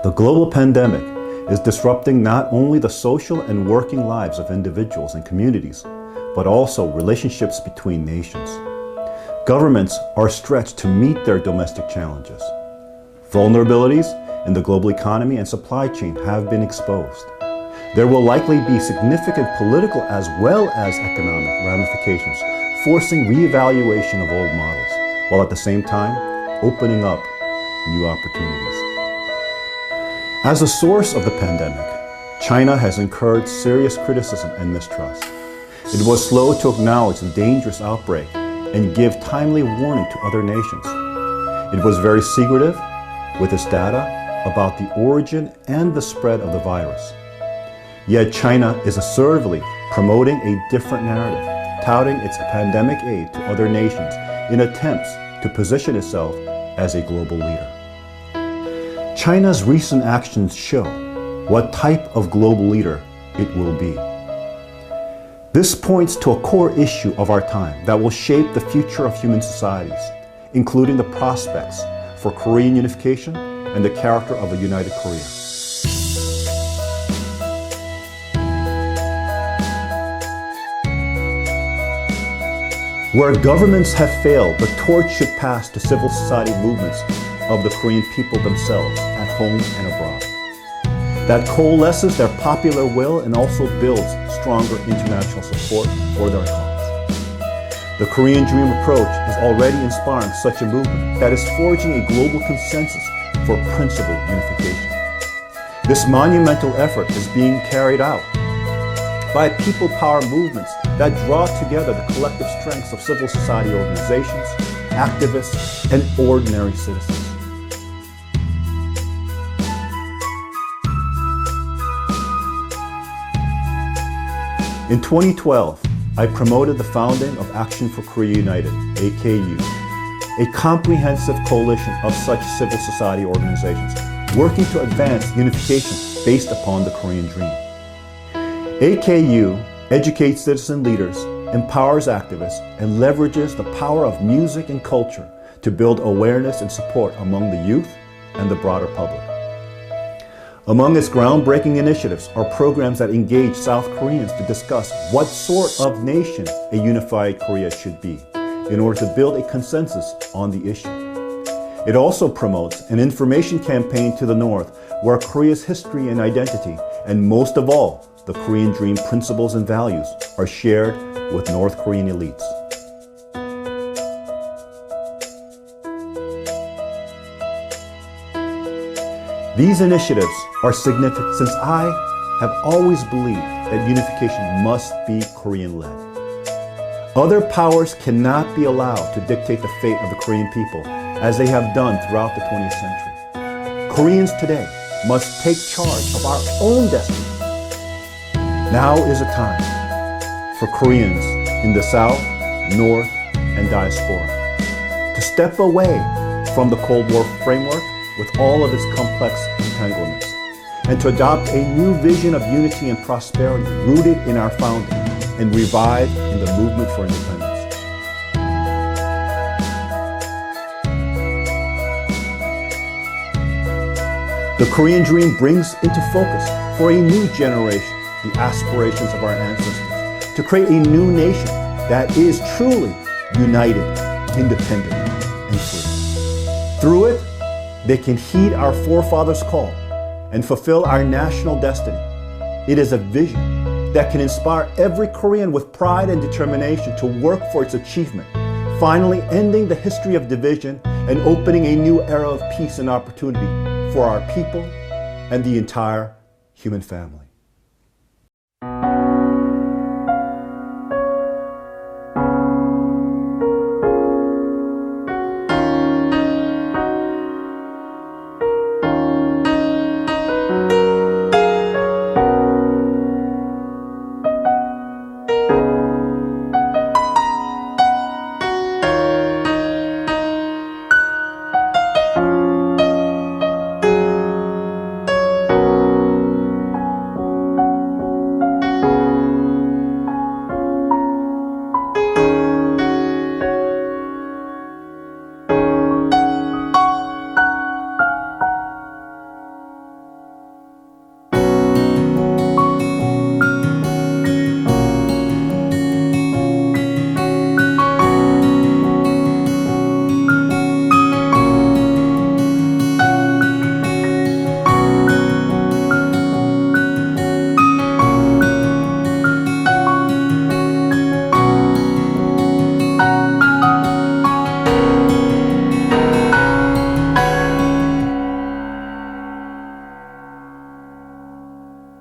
The global pandemic is disrupting not only the social and working lives of individuals and communities, but also relationships between nations. Governments are stretched to meet their domestic challenges. Vulnerabilities in the global economy and supply chain have been exposed. There will likely be significant political as well as economic ramifications, forcing reevaluation of old models, while at the same time opening up new opportunities. As a source of the pandemic, China has incurred serious criticism and mistrust. It was slow to acknowledge the dangerous outbreak and give timely warning to other nations. It was very secretive with its data about the origin and the spread of the virus. Yet China is assertively promoting a different narrative, touting its pandemic aid to other nations in attempts to position itself as a global leader. China's recent actions show what type of global leader it will be. This points to a core issue of our time that will shape the future of human societies, including the prospects for Korean unification and the character of a united Korea. Where governments have failed, the torch should pass to civil society movements of the Korean people themselves, at home and abroad. That coalesces their popular will and also builds stronger international support for their cause. The Korean Dream approach is already inspiring such a movement that is forging a global consensus for principled unification. This monumental effort is being carried out by people power movements that draw together the collective strengths of civil society organizations, activists, and ordinary citizens. In 2012, I promoted the founding of Action for Korea United, AKU, a comprehensive coalition of such civil society organizations working to advance unification based upon the Korean Dream. AKU educates citizen leaders, empowers activists, and leverages the power of music and culture to build awareness and support among the youth and the broader public. Among its groundbreaking initiatives are programs that engage South Koreans to discuss what sort of nation a unified Korea should be in order to build a consensus on the issue. It also promotes an information campaign to the North where Korea's history and identity, and most of all, the Korean Dream principles and values are shared with North Korean elites. These initiatives are significant since I have always believed that unification must be Korean-led. Other powers cannot be allowed to dictate the fate of the Korean people as they have done throughout the 20th century. Koreans today must take charge of our own destiny. Now is a time for Koreans in the South, North, and diaspora to step away from the Cold War framework with all of its complex entanglements, and to adopt a new vision of unity and prosperity rooted in our founding and revived in the movement for independence. The Korean Dream brings into focus for a new generation the aspirations of our ancestors to create a new nation that is truly united, independent, and free. Through it, they can heed our forefathers' call and fulfill our national destiny. It is a vision that can inspire every Korean with pride and determination to work for its achievement, finally ending the history of division and opening a new era of peace and opportunity for our people and the entire human family.